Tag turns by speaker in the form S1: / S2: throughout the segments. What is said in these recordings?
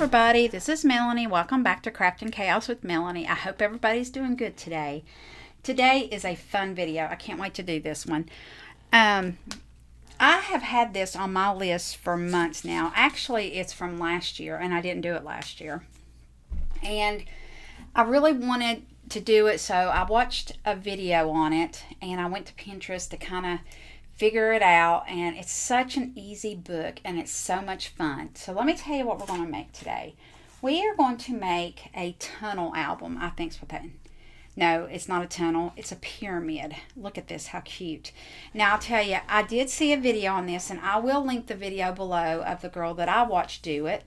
S1: everybody, this is Melanie. Welcome back to Crafting Chaos with Melanie. I hope everybody's doing good today. Today is a fun video. I can't wait to do this one. I have had this on my list for months now. Actually, it's from last year, and I didn't do it last year. And I really wanted to do it, so I watched a video on it, and I went to Pinterest to kind of figure it out, and it's such an easy book and it's so much fun. So let me tell you what we're going to make today. We are going to make a tunnel album. I think it's what that. No, it's not a tunnel, it's a pyramid. Look at this, how cute. Now I'll tell you, I did see a video on this, and I will link the video below of the girl that I watched do it.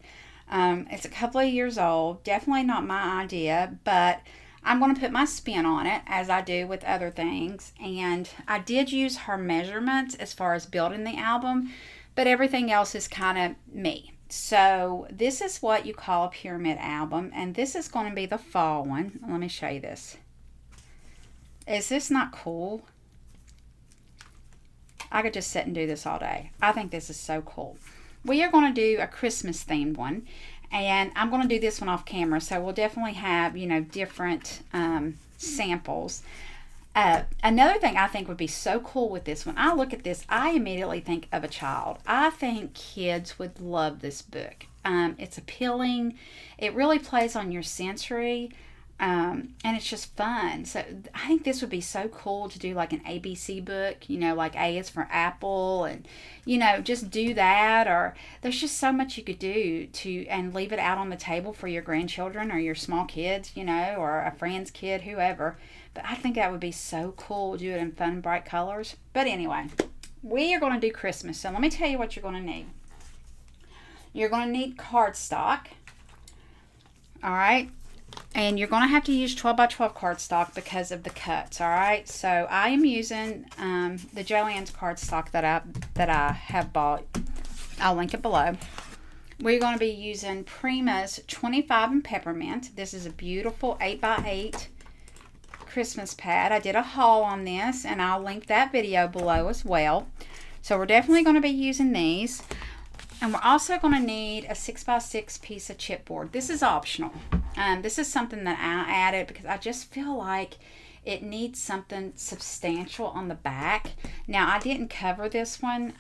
S1: It's a couple of years old, definitely not my idea, but I'm going to put my spin on it, as I do with other things. And I did use her measurements as far as building the album, but everything else is kind of me. So this is what you call a pyramid album, and this is going to be the fall one. Let me show you this. Is this not cool? I could just sit and do this all day. I think this is so cool. We are going to do a Christmas themed one. And I'm going to do this one off camera, so we'll definitely have, you know, different samples. Another thing I think would be so cool with this, when I look at this, I immediately think of a child. I think kids would love this book. It's appealing. It really plays on your sensory, and it's just fun. So I think this would be so cool to do like an ABC book, you know, like A is for apple, and, you know, just do that. Or there's just so much you could do and leave it out on the table for your grandchildren or your small kids, you know, or a friend's kid, whoever. But I think that would be so cool to do it in fun, bright colors. But anyway, we are going to do Christmas. So let me tell you what you're going to need. You're going to need cardstock. All right. And you're going to have to use 12 by 12 cardstock because of the cuts, all right? So I am using the Joann's cardstock that I have bought. I'll link it below. We're going to be using Prima's 25 and Peppermint. This is a beautiful 8 by 8 Christmas pad. I did a haul on this, and I'll link that video below as well. So we're definitely going to be using these. And we're also going to need a 6 by 6 piece of chipboard. This is optional. This is something that I added because I just feel like it needs something substantial on the back. Now, I didn't cover this one,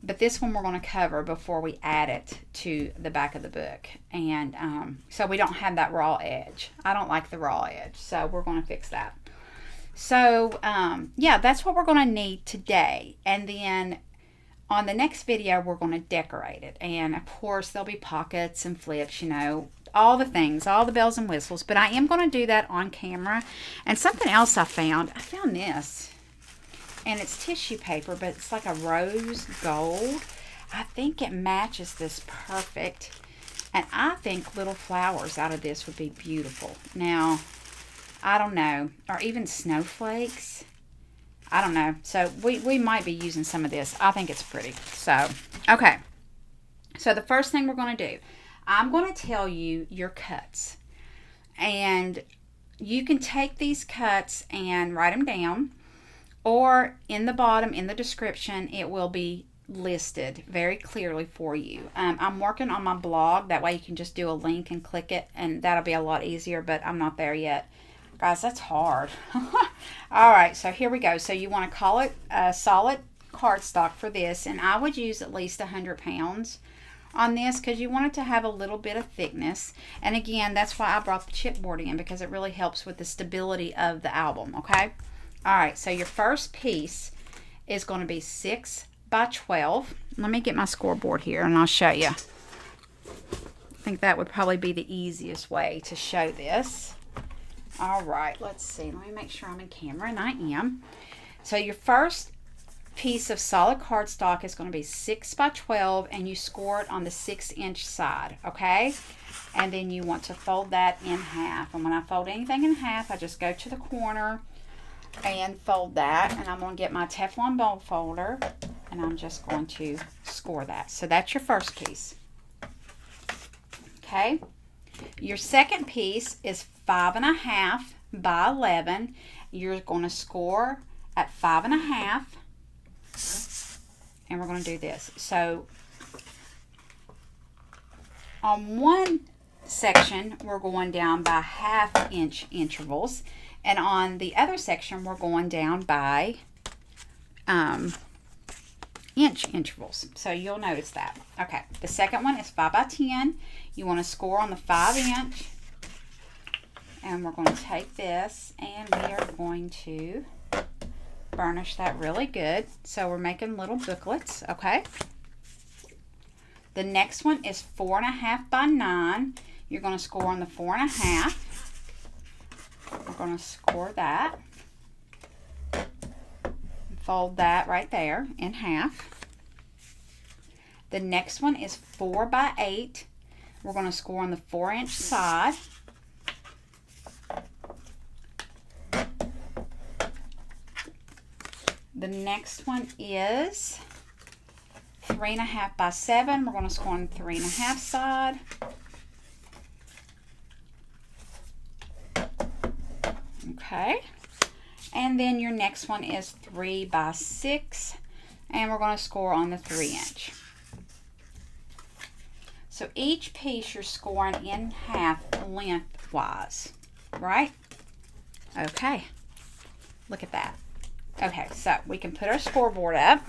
S1: but this one we're going to cover before we add it to the back of the book. And so we don't have that raw edge. I don't like the raw edge, so we're going to fix that. So, yeah, that's what we're going to need today. And then on the next video, we're going to decorate it. And, of course, there'll be pockets and flips, you know, all the things, all the bells and whistles. But I am going to do that on camera. And something else I found this. And it's tissue paper, but it's like a rose gold. I think it matches this perfect. And I think little flowers out of this would be beautiful. Now, I don't know. Or even snowflakes. I don't know. So we might be using some of this. I think it's pretty. So, okay. So the first thing we're going to do, I'm going to tell you your cuts. And you can take these cuts and write them down. Or in the bottom, in the description, it will be listed very clearly for you. I'm working on my blog. That way you can just do a link and click it. And that'll be a lot easier, but I'm not there yet. Guys, that's hard. All right, so here we go. So you want to call it a solid cardstock for this, and I would use at least 100 pounds on this because you want it to have a little bit of thickness. And again, that's why I brought the chipboard in, because it really helps with the stability of the album, okay? All right, so your first piece is going to be 6 by 12. Let me get my scoreboard here, and I'll show you. I think that would probably be the easiest way to show this. All right, let's see. Let me make sure I'm in camera, and I am. So your first piece of solid cardstock is going to be 6 by 12, and you score it on the 6-inch side, okay? And then you want to fold that in half. And when I fold anything in half, I just go to the corner and fold that. And I'm going to get my Teflon bowl folder, and I'm just going to score that. So that's your first piece. Okay? Your second piece is 5.5 by 11. You're going to score at 5.5, and we're going to do this. So On one section, we're going down by 1/2 inch intervals, and on the other section, we're going down by inch intervals. So you'll notice that. Okay, the second one is 5 by 10. You want to score on the 5 inch, and we're going to take this and we are going to burnish that really good. So we're making little booklets. Okay. The next one is 4.5 by 9. You're going to score on the 4.5. We're going to score that. Fold that right there in half. The next one is 4 by 8. We're going to score on the 4-inch side. The next one is 3.5 by 7. We're going to score on the 3.5 side. Okay. And then your next one is 3 by 6. And we're going to score on the 3-inch. So each piece you're scoring in half lengthwise, right? Okay. Look at that. Okay, so we can put our scoreboard up.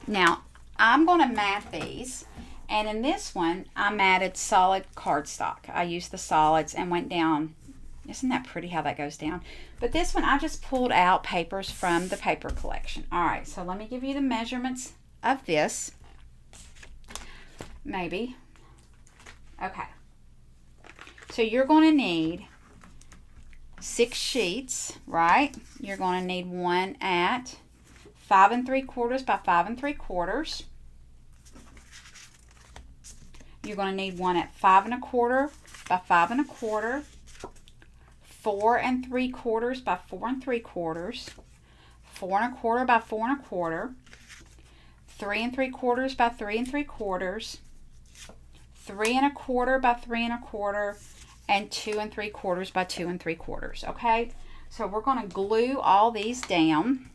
S1: Now, I'm going to mat these, and in this one, I matted solid cardstock. I used the solids and went down. Isn't that pretty how that goes down? But this one, I just pulled out papers from the paper collection. All right, so let me give you the measurements of this. Maybe. Okay. So you're going to need 6 sheets, right? You're going to need one at 5 3/4 by 5 3/4. You're going to need one at 5 1/4 by 5 1/4, 4 3/4 by 4 3/4, 4 1/4 by 4 1/4, 3 3/4 by 3 3/4, 3 1/4 by 3 1/4, and 2 3/4 by 2 3/4. Okay, so we're going to glue all these down,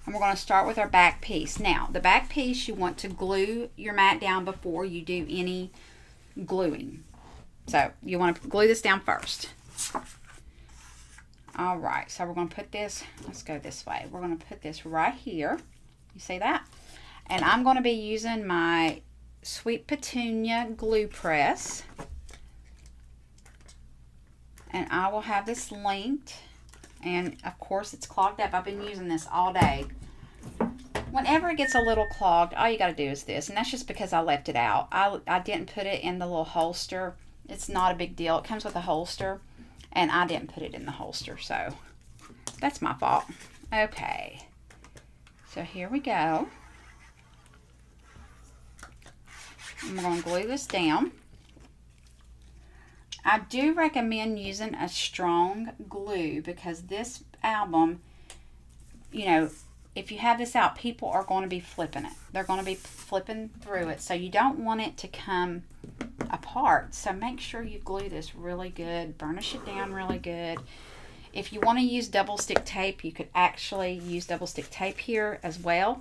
S1: and we're going to start with our back piece. Now, the back piece, you want to glue your mat down before you do any gluing. So you want to glue this down first. All right, so we're going to put this, let's go this way. We're going to put this right here. You see that? And I'm going to be using my Sweet Petunia glue press. And I will have this linked. And of course it's clogged up. I've been using this all day. Whenever it gets a little clogged, all you got to do is this. And that's just because I left it out. I didn't put it in the little holster. It's not a big deal. It comes with a holster. And I didn't put it in the holster. So that's my fault. Okay. So here we go. I'm going to glue this down. I do recommend using a strong glue because this album, you know, if you have this out, people are going to be flipping it. They're going to be flipping through it. So you don't want it to come apart. So make sure you glue this really good. Burnish it down really good. If you want to use double stick tape, you could actually use double stick tape here as well.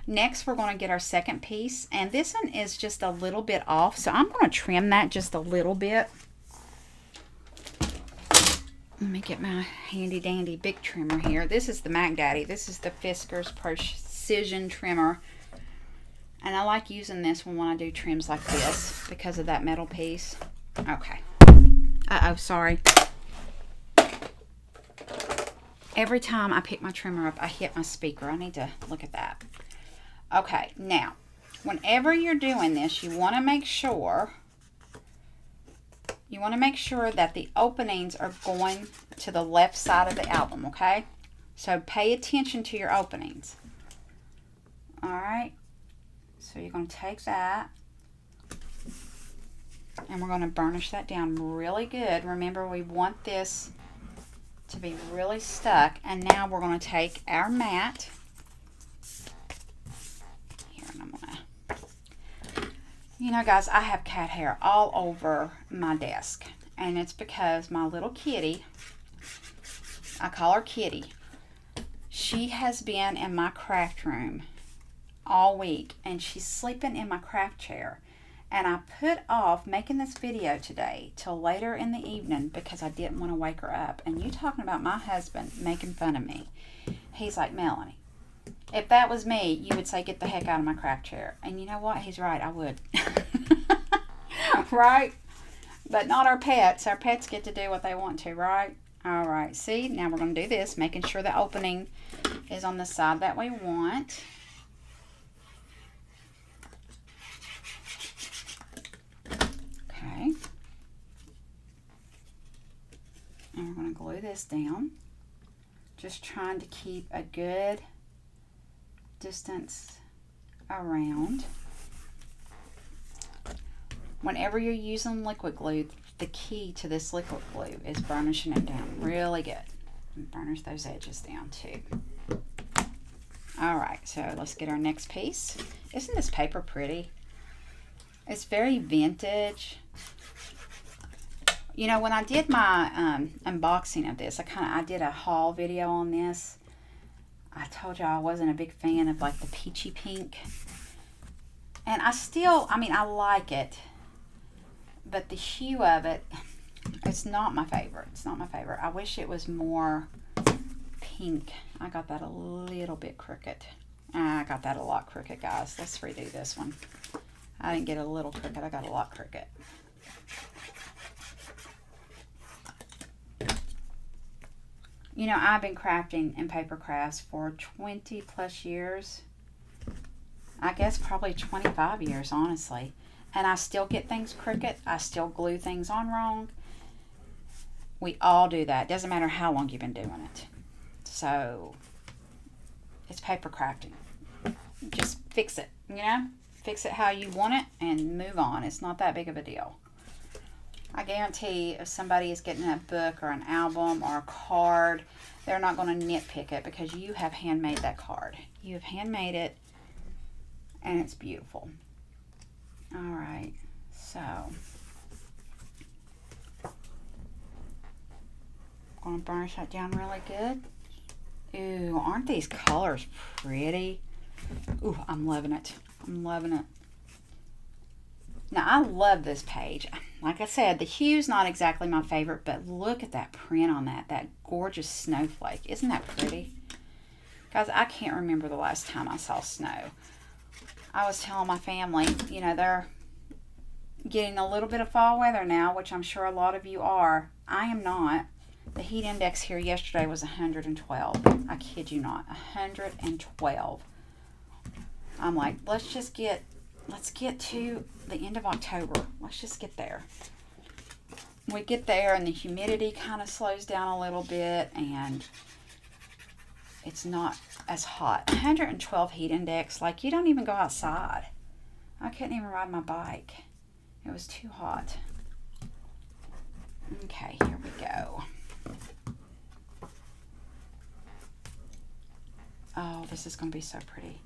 S1: Next, we're going to get our second piece. And this one is just a little bit off. So I'm going to trim that just a little bit. Let me get my handy dandy big trimmer here. This is the Mac Daddy. This is the Fiskars Precision Trimmer. And I like using this one when I do trims like this because of that metal piece. Okay. Uh-oh, sorry. Every time I pick my trimmer up, I hit my speaker. I need to look at that. Okay, now, whenever you're doing this, you want to make sure that the openings are going to the left side of the album, okay? So pay attention to your openings. All right. So you're going to take that and we're going to burnish that down really good. Remember, we want this to be really stuck. And now we're going to take our mat. Here, and I'm going to... You know, guys, I have cat hair all over my desk. And it's because my little kitty, I call her Kitty, she has been in my craft room all week, and she's sleeping in my craft chair. And I put off making this video today till later in the evening because I didn't want to wake her up. And you talking about my husband making fun of me. He's like, Melanie, if that was me, you would say, get the heck out of my craft chair. And you know what? He's right. I would. Right? But not our pets. Our pets get to do what they want to, right? All right. See, now we're going to do this, making sure the opening is on the side that we want. Okay. And we're going to glue this down. Just trying to keep a good distance around. Whenever you're using liquid glue, the key to this liquid glue is burnishing it down really good. And burnish those edges down too. Alright, so let's get our next piece. Isn't this paper pretty? It's very vintage. You know, when I did my unboxing of this, I did a haul video on this. I told y'all I wasn't a big fan of like the peachy pink. And I like it. But the hue of it, it's not my favorite. It's not my favorite. I wish it was more pink. I got that a little bit crooked. I got that a lot crooked, guys. Let's redo this one. I didn't get a little crooked. I got a lot crooked. You know, I've been crafting in paper crafts for 20 plus years. I guess probably 25 years, honestly. And I still get things crooked. I still glue things on wrong. We all do that. Doesn't matter how long you've been doing it. So, it's paper crafting. Just fix it, you know? Fix it how you want it and move on. It's not that big of a deal. I guarantee if somebody is getting a book or an album or a card, they're not going to nitpick it because you have handmade that card. You have handmade it and it's beautiful. Alright, so I'm going to burnish that down really good. Ooh, aren't these colors pretty? Ooh, I'm loving it. I'm loving it. Now, I love this page. Like I said, the hue's not exactly my favorite, but look at that print on that. That gorgeous snowflake. Isn't that pretty? Guys, I can't remember the last time I saw snow. I was telling my family, you know, they're getting a little bit of fall weather now, which I'm sure a lot of you are. I am not. The heat index here yesterday was 112. I kid you not, 112. I'm like, let's get to the end of October. Let's just get there. We get there and the humidity kind of slows down a little bit and it's not as hot. 112 heat index, like you don't even go outside. I couldn't even ride my bike. It was too hot. Okay, here we go. Oh, this is going to be so pretty.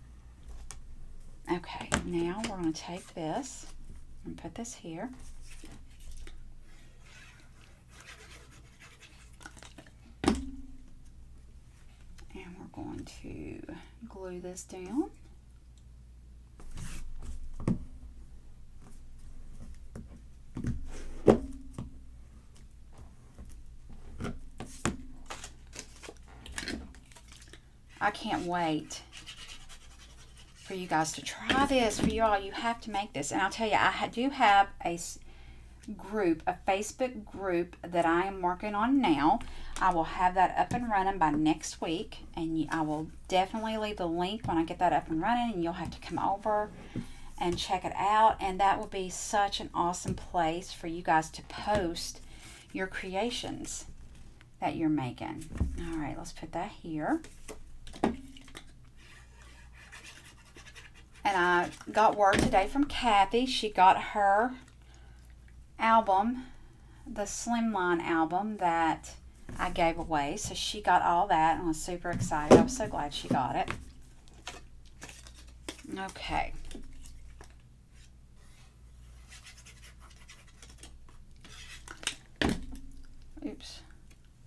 S1: Okay, now we're going to take this and put this here. And we're going to glue this down. I can't wait for you guys to try this. For you all, you have to make this. And I'll tell you, I do have a group, a Facebook group that I am working on now. I will have that up and running by next week. And I will definitely leave the link when I get that up and running. And you'll have to come over and check it out. And that will be such an awesome place for you guys to post your creations that you're making. All right, let's put that here. And I got word today from Kathy. She got her album, the Slimline album that I gave away. So she got all that and was super excited. I was so glad she got it. Okay. Oops.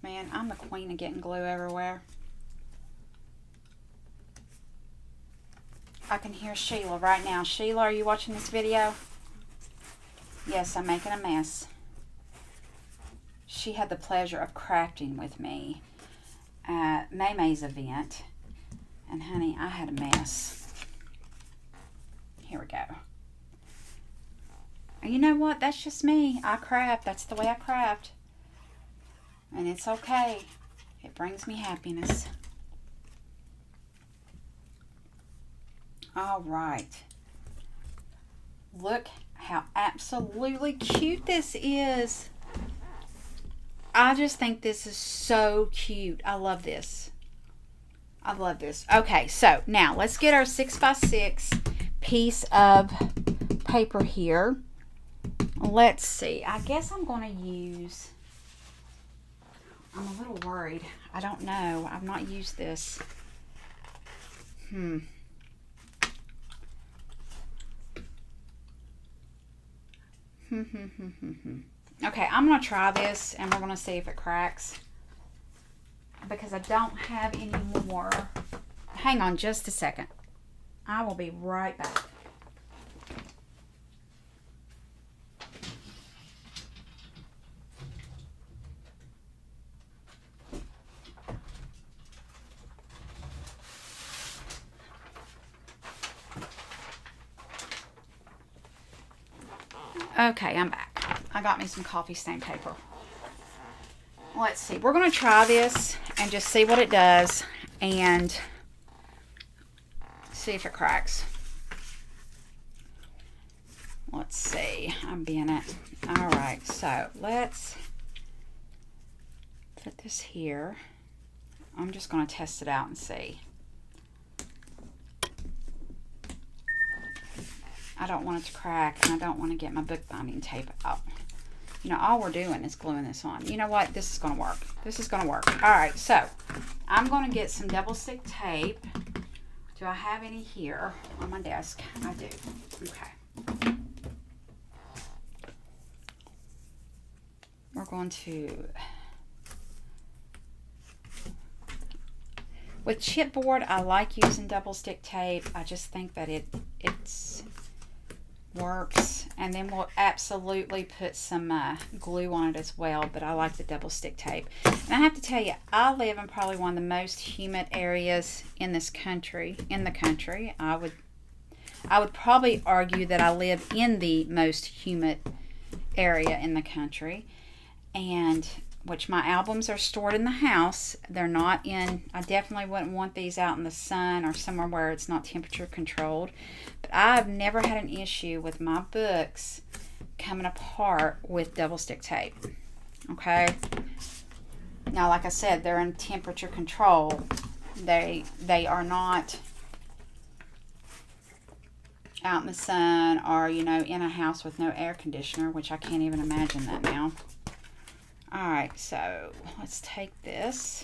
S1: Man, I'm the queen of getting glue everywhere. I can hear Sheila right now. Sheila, are you watching this video? Yes, I'm making a mess. She had the pleasure of crafting with me at May's event. And honey, I had a mess. Here we go. And you know what? That's just me. I craft. That's the way I craft. And it's okay. It brings me happiness. All right. Look how absolutely cute this is. I just think this is so cute. I love this. I love this. Okay, so now let's get our 6x6 piece of paper here. Let's see. I guess I'm going to use... I'm a little worried. I don't know. I've not used this. Okay, I'm going to try this and we're going to see if it cracks. Because I don't have any more. Hang on just a second. I will be right back. Okay, I'm back. I got me some coffee stain paper. Let's see. We're going to try this and just see what it does and see if it cracks. Let's see. I'm being it. All right. So let's put this here. I'm just going to test it out and see. I don't want it to crack, and I don't want to get my bookbinding tape out. You know, all we're doing is gluing this on. You know what? This is going to work. This is going to work. All right, so I'm going to get some double stick tape. Do I have any here on my desk? I do. Okay. We're going to... With chipboard, I like using double stick tape. I just think that it's works. And then we'll absolutely put some glue on it as well, but I like the double stick tape. And I have to tell you, I live in probably one of the most humid areas in this country. I would probably argue that I live in the most humid area in the country, and which my albums are stored in the house. They're not in, I definitely wouldn't want these out in the sun or somewhere where it's not temperature controlled. But I've never had an issue with my books coming apart with double stick tape. Okay. Now, like I said, they're in temperature control. They are not out in the sun or, you know, in a house with no air conditioner, which I can't even imagine that now. Alright, so let's take this.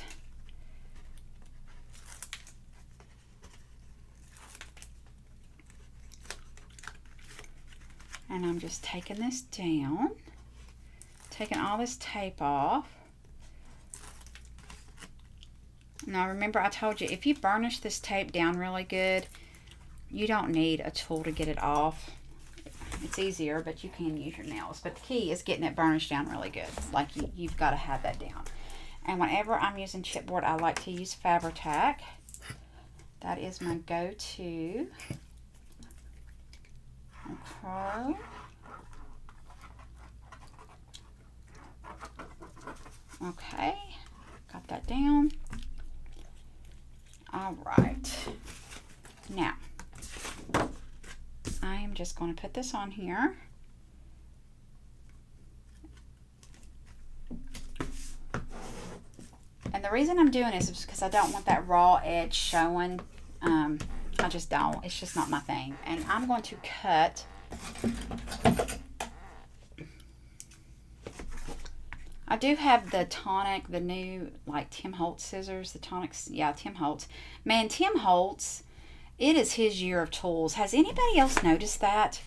S1: And I'm just taking this down. Taking all this tape off. Now remember, I told you, if you burnish this tape down really good, you don't need a tool to get it off. It's easier, but you can use your nails. But the key is getting it burnished down really good. Like, you've got to have that down. And whenever I'm using chipboard, I like to use Fabri-Tac. That is my go-to. Okay. Okay. Got that down. All right. Now, I am just going to put this on here. And the reason I'm doing this is because I don't want that raw edge showing. I just don't. It's just not my thing. And I'm going to cut. I do have the Tonic, the new, like, Tim Holtz scissors. The Tonics, yeah, Tim Holtz. Man, Tim Holtz, it is his year of tools. Has anybody else noticed that?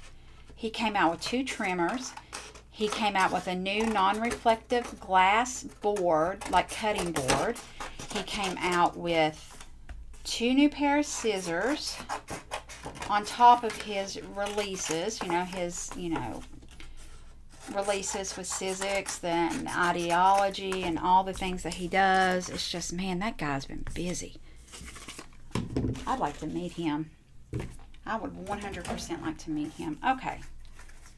S1: He came out with 2 trimmers. He came out with a new non-reflective glass board, like cutting board. He came out with 2 new pair of scissors. on top of his releases, releases with Sizzix, then ideology, and all the things that he does. It's just, man, that guy's been busy. I'd like to meet him. I would 100% like to meet him. Okay,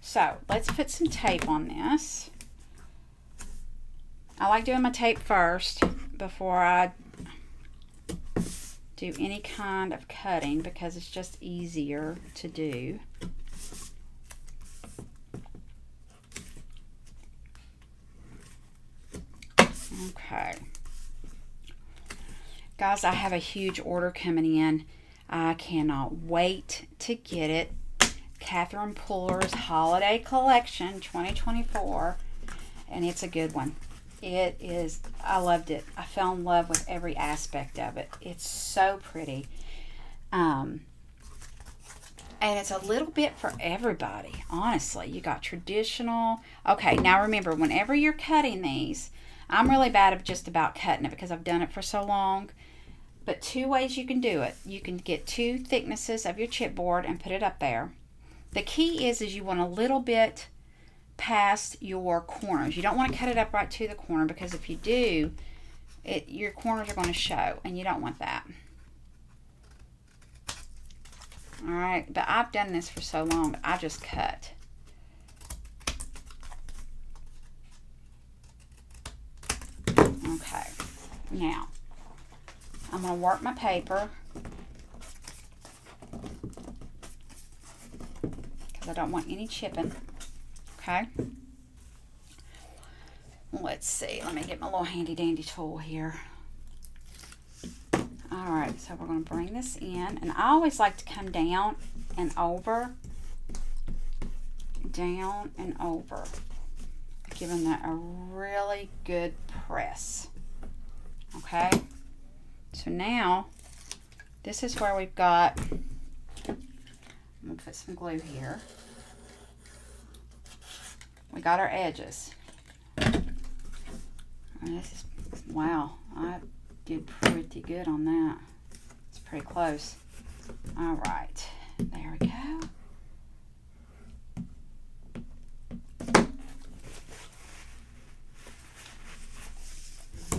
S1: so let's put some tape on this. I like doing my tape first before I do any kind of cutting because it's just easier to do. Okay. Guys, I have a huge order coming in. I cannot wait to get it. Catherine Puller's Holiday Collection 2024. And it's a good one. It is, I loved it. I fell in love with every aspect of it. It's so pretty. And it's a little bit for everybody, honestly. You got traditional. Okay, now remember, whenever you're cutting these, I'm really bad at just about cutting it because I've done it for so long. But two ways you can do it. You can get two thicknesses of your chipboard and put it up there. The key is you want a little bit past your corners. You don't want to cut it up right to the corner because if you do, your corners are going to show and you don't want that. Alright, but I've done this for so long, I just cut. Okay, now I'm going to work my paper because I don't want any chipping. Okay. Let's see. Let me get my little handy dandy tool here. Alright, so we're going to bring this in. And I always like to come down and over. Down and over. Giving that a really good press. Okay. So now, this is where we've got, I'm going to put some glue here. We got our edges. And this is, wow, I did pretty good on that. It's pretty close. All right, there we go.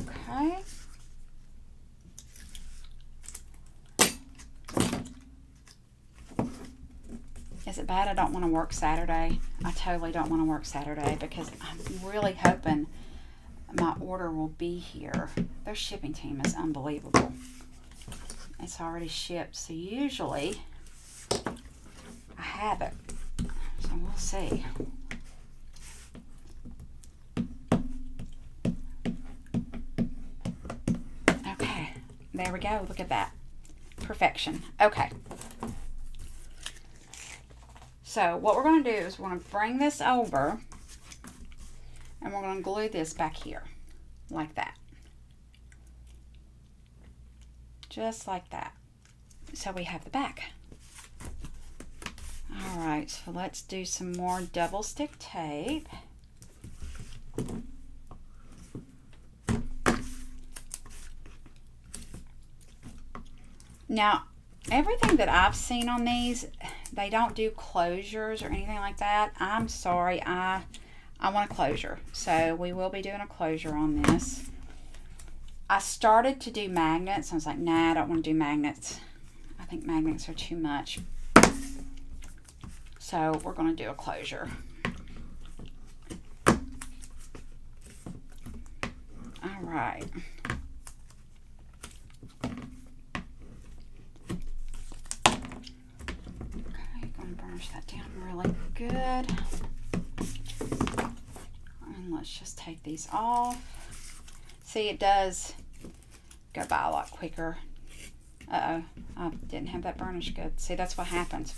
S1: Okay. Is it bad I don't want to work Saturday? I totally don't want to work Saturday because I'm really hoping my order will be here. Their shipping team is unbelievable. It's already shipped, so usually I have it. So we'll see. Okay, there we go. Look at that. Perfection. Okay. So what we're going to do is we're going to bring this over and we're going to glue this back here like that. Just like that. So we have the back. Alright, so let's do some more double stick tape. Now, everything that I've seen on these, they don't do closures or anything like that. I'm sorry, I want a closure. So we will be doing a closure on this. I started to do magnets. I was like, nah, I don't want to do magnets. I think magnets are too much. So we're going to do a closure. All right. That down really good. And let's just take these off. See, it does go by a lot quicker. Uh-oh, I didn't have that burnish good. See, that's what happens.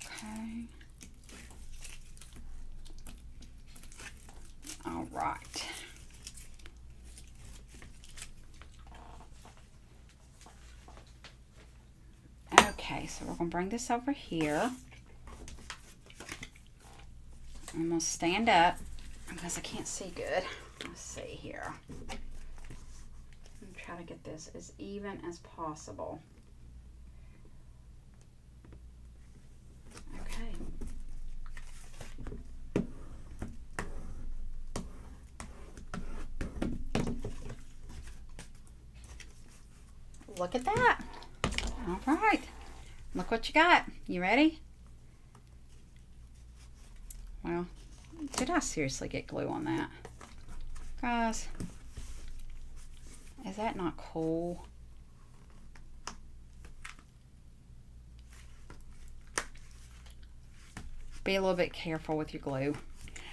S1: Okay. All right. Okay, so we're going to bring this over here. I'm going to stand up because I can't see good. Let's see here. I'm going to try try to get this as even as possible. Okay. Look at that. All right. Look what you got. You ready? Well, did I seriously get glue on that? Guys, is that not cool? Be a little bit careful with your glue.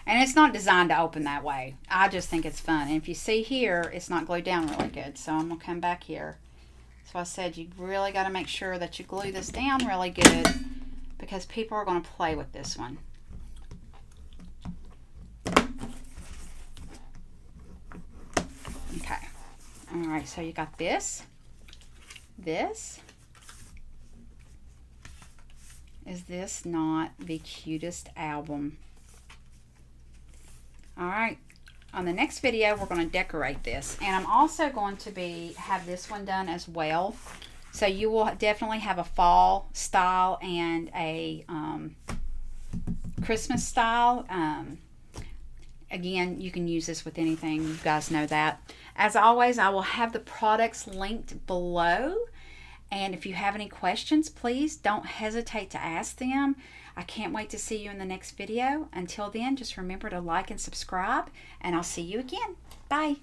S1: And it's not designed to open that way. I just think it's fun. And if you see here, it's not glued down really good. So I'm going to come back here. So I said you really got to make sure that you glue this down really good, because people are going to play with this one. Okay. All right, so you got this. This. Is this not the cutest album? All right. On the next video, we're going to decorate this. And I'm also going to have this one done as well. So you will definitely have a fall style and a Christmas style. Again, you can use this with anything. You guys know that. As always, I will have the products linked below. And if you have any questions, please don't hesitate to ask them. I can't wait to see you in the next video. Until then, just remember to like and subscribe, and I'll see you again. Bye.